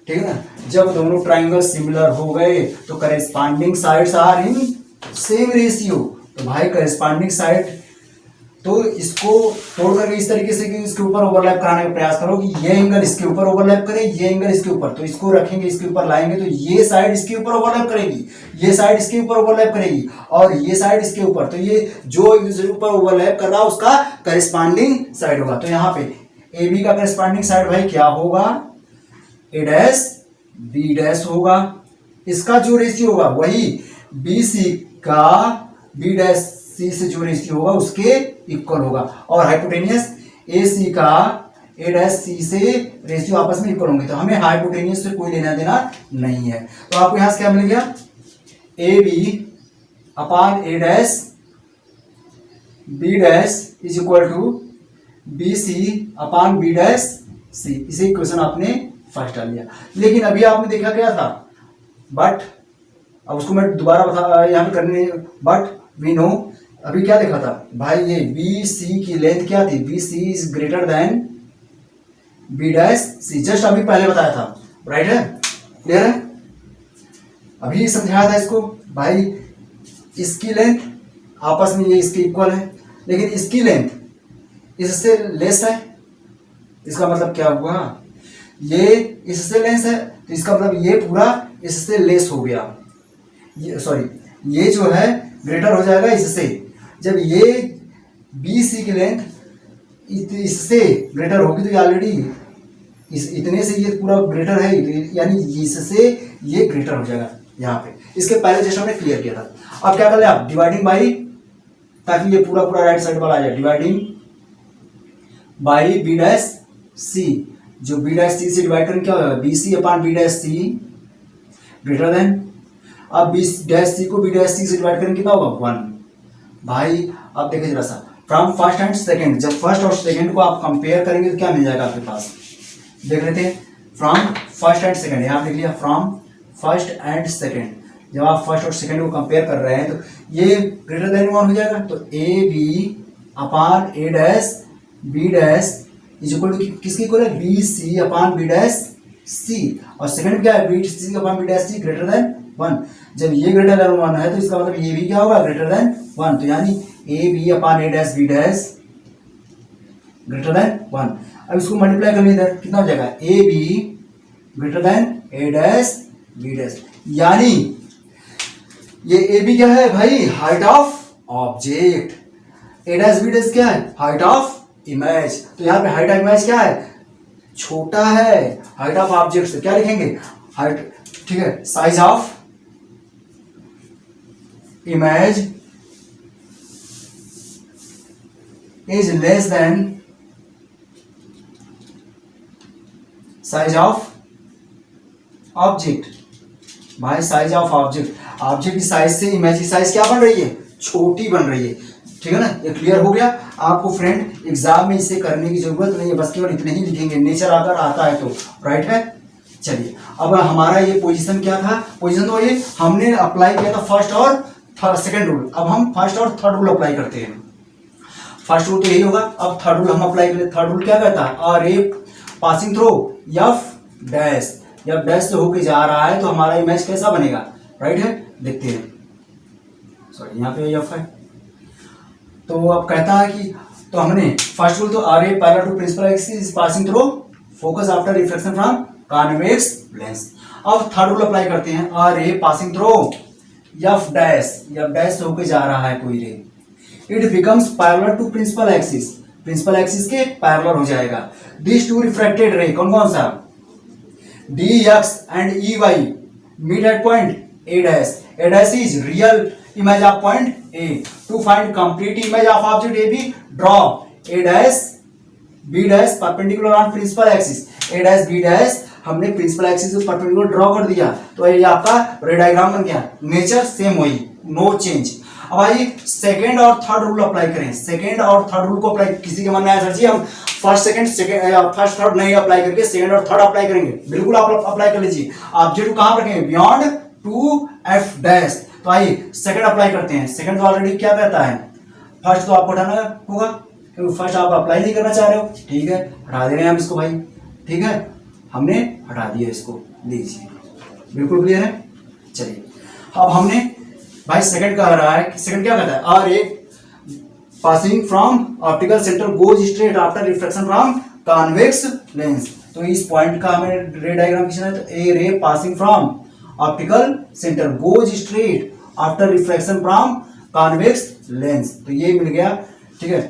ठीक है ना, जब दोनों ट्रायंगल सिमिलर हो गए तो corresponding sides are in same ratio. तो भाई करेस्पॉन्डिंग साइड, तो इसको तोड़ करके इस तरीके से कि इसके ऊपर ओवरलैप कराने का प्रयास करो कि ये एंगल इसके ऊपर ओवरलैप करे, ये एंगल इसके ऊपर, तो इसको रखेंगे इसके ऊपर लाएंगे तो ये साइड इसके ऊपर ओवरलैप करेगी, ये साइड इसके ऊपर ओवरलैप करेगी और ये साइड इसके ऊपर, तो ये जो एक दूसरे के ऊपर ओवरलैप कर रहा है उसका करेस्पॉन्डिंग साइड होगा। तो यहाँ पे AB का करेस्पॉन्डिंग साइड भाई क्या होगा, A डैश B डैश होगा। इसका जो रेशियो होगा वही BC का B डैश C से जो रेशियो होगा उसके इक्वल होगा, और हाइपोटेनियस AC का A डैश C से रेशियो आपस में इक्वल होंगे। तो हमें हाइपोटेनियस से कोई लेना देना नहीं है। तो आपको यहां से क्या मिल गया, AB upon A dash B dash is equal to BC upon B dash C। इसे इक्वेशन आपने फर्स्ट डाल दिया। लेकिन अभी आपने देखा क्या था, बट अब उसको मैं दोबारा बता यहाँ पे करने, बट वी नो अभी क्या देखा था भाई, ये BC की लेंथ क्या थी, BC is greater then B dash C, just अभी पहले बताया था, राइट है, क्लियर है। अभी समझाया था इसको भाई, इसकी लेंथ आपस में ये इसके इक्वल है, लेकिन इसकी लेंथ इससे लेस है। इसका मतलब क्या हुआ, ये इससे लेस है तो इसका मतलब ये पूरा इससे लेस हो गया, ये सॉरी ये जो है ग्रेटर हो जाएगा इससे। जब ये BC की लेंथ इससे ग्रेटर होगी तो ये ऑलरेडी इतने से ये पूरा ग्रेटर है, यानी इससे ये ग्रेटर हो जाएगा यहाँ पे। इसके पहले जैसे हमने क्लियर किया था। अब क्या कर ले आप, डिवाइडिंग बाई, ताकि ये पूरा पूरा राइट साइड वाला आ जाए, dividing by B dash C। जो B डैश C से डिवाइड करेंगे क्या होगा, BC upon B dash C greater then, अब B डैश C को B डैश C से डिवाइड करेंगे कितना होगा, 1। भाई अब देखिए जरा सा, फ्रॉम फर्स्ट एंड सेकंड, जब फर्स्ट और सेकंड को आप कंपेयर करेंगे तो क्या मिल जाएगा आपके पास, देख लेते हैं। फ्रॉम फर्स्ट एंड सेकंड, यहाँ लिख लिया फ्रॉम फर्स्ट एंड सेकंड, जब आप फर्स्ट और सेकंड को कंपेयर कर रहे हैं तो ये ग्रेटर देन 1 हो जाएगा। तो AB upon A dash B dash is equal to किसकी इक्वल है, BC upon B dash C, और सेकंड क्या है, BC upon B dash C greater than 1। जब ये ग्रेटर देन 1 है तो इसका मतलब ये भी क्या होगा, ग्रेटर देन 1। तो यानी AB upon A dash B dash greater than 1। अब इसको मल्टीप्लाई कर इधर, कितना हो जाएगा, AB greater than A dash B dash, यानी ये AB क्या है भाई, height of object, A dash B dash क्या है, हाइट ऑफ इमेज। तो यहाँ पे हाइट ऑफ इमेज क्या है, छोटा है, हाइट ऑफ ऑब्जेक्ट से क्या लिखेंगे, हाइट, ठीक है, size of image is less than size of object. भाई साइज ऑफ ऑब्जेक्ट, ऑब्जेक्ट की साइज से इमेज की साइज क्या बन रही है, छोटी बन रही है, ठीक है ना। ये क्लियर हो गया आपको फ्रेंड, एग्जाम में इसे करने की जरूरत नहीं है, बस केवल इतने ही लिखेंगे, नेचर अगर आता है तो, राइट है। चलिए अब हमारा ये पोजीशन क्या था, पोजीशन तो ये हमने अप्लाई किया था फर्स्ट और सेकंड रूल, अब हम फर्स्ट और थर्ड रूल अप्लाई करते हैं। फर्स्ट रूल तो यही होगा। अब थर्ड रूल हम अप्लाई करें। थर्ड रूल क्या कहता है, a ray passing through F dash, जब डैश से होके जा रहा है तो हमारा इमेज कैसा बनेगा, राइट है, देखते हैं। सॉरी यहाँ पे एफ है। तो अब कहता है कि तो हमने फर्स्ट रूल तो a ray parallel to principal axis passing through focus after reflection from convex lens. अब थर्ड रूल अप्लाई करते हैं, a ray passing through F dash से होके जा रहा है कोई ray, it becomes parallel to principal axis के पैरेलल हो जाएगा। दिस टू रिफ्रैक्टेड रे कौन कौन सा, D X and E Y meet at point A dash is real image of point A. To find complete image of object AB, draw A dash B dash perpendicular on principal axis. A dash B dash हमने principal axis से perpendicular draw कर दिया, तो ये आपका रे diagram बन गया। नेचर सेम वही, नो चेंज। अब आइए सेकेंड और थर्ड रूल अप्लाई करें। सेकेंड और थर्ड रूल को अप्लाई, किसी के मन में आया सर जी हम फर्स्ट थर्ड नहीं अप्लाई करके सेकेंड और थर्ड अप्लाई करेंगे, बिल्कुल आप अप्लाई कर लीजिए। ऑब्जेक्ट को कहां रखेंगे, बियॉन्ड टू एफ डैश। तो आइए सेकंड अप्लाई करते हैं। सेकंड तो ऑलरेडी क्या कहता है, फर्स्ट तो आपको हटाना होगा क्योंकि फर्स्ट आप अप्लाई नहीं करना चाह रहे हो, ठीक है, हटा दे रहे हैं हम इसको भाई, ठीक है, हमने हटा दिया इसको, लीजिए, बिल्कुल क्लियर है। चलिए अब हमने भाई सेकंड कह रहा है, सेकंड क्या कहता है, R A passing from optical centre goes straight after reflection from convex lens. तो इस पॉइंट का हमें रे डायग्राम खींचना है। तो a ray passing from optical centre goes straight after reflection from convex lens, तो ये मिल गया, ठीक है।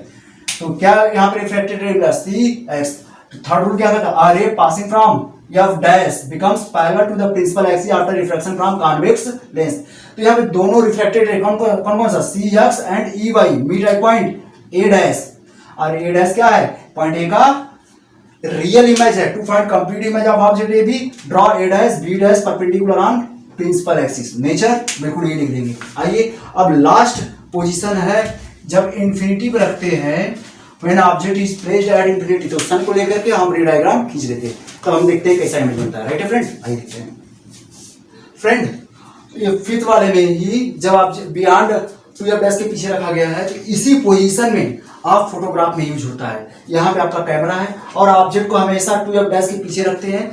तो क्या यहाँ पे रिफ्लेक्टेड रे मिला, सी एक्स। थर्ड रूल क्या कहता है, R A passing from F dash becomes parallel to the principal axis after reflection from convex lens. तो यहाँ पे दोनों रिफ्लेक्टेड रे कौन कौन सा, C X and E Y meet at point A dash. और ए डैश क्या है, पॉइंट ए का रियल इमेज है। To find complete image of object A B, draw A dash B dash perpendicular on principal axis. Nature बिल्कुल ये लिख देंगे। आइए अब लास्ट पोजीशन है, जब इंफिनिटी पे रखते हैं, when object is placed at infinity, तो सन को लेकर के हम रे डायग्राम खींच लेते हैं, तब हम देखते हैं कैसा इमेज बनता है, राइट है फ्रेंड। आइए देखते हैं फ्रेंड, ये फिफ्थ वाले में ही जब आप बियॉन्ड टू एफ डैश के पीछे रखा गया है, तो इसी पोजीशन में आप फोटोग्राफ में यूज होता है। यहाँ पे आपका कैमरा है और ऑब्जेक्ट को हमेशा टू एफ डैश के पीछे रखते हैं,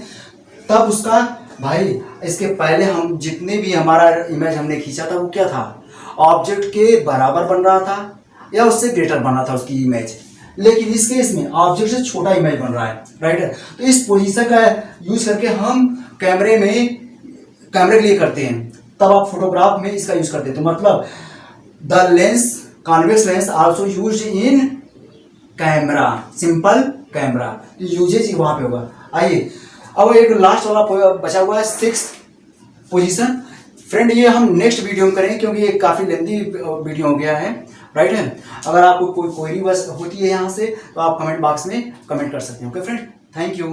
तब उसका भाई इसके पहले हम जितने भी हमारा इमेज हमने खींचा था वो क्या था, ऑब्जेक्ट के बराबर बन रहा था या उससे ग्रेटर बन रहा था उसकी इमेज, लेकिन इस केस में ऑब्जेक्ट से छोटा इमेज बन रहा है, राइट है। तो इस पोजीशन का यूज करके हम कैमरे के लिए करते हैं, तब आप फोटोग्राफ में इसका यूज करते हैं। तो मतलब the lens convex lens also used in camera, simple camera, usages वहां पे होगा। आइए अब एक लास्ट वाला बचा हुआ है, सिक्स पोजीशन। फ्रेंड ये हम नेक्स्ट वीडियो में करेंगे क्योंकि ये काफ़ी लेंथी वीडियो हो गया है, राइट है। अगर आपको कोई क्वेरी बस होती है यहाँ से तो आप कमेंट बॉक्स में कमेंट कर सकते हैं। Okay friend, thank you.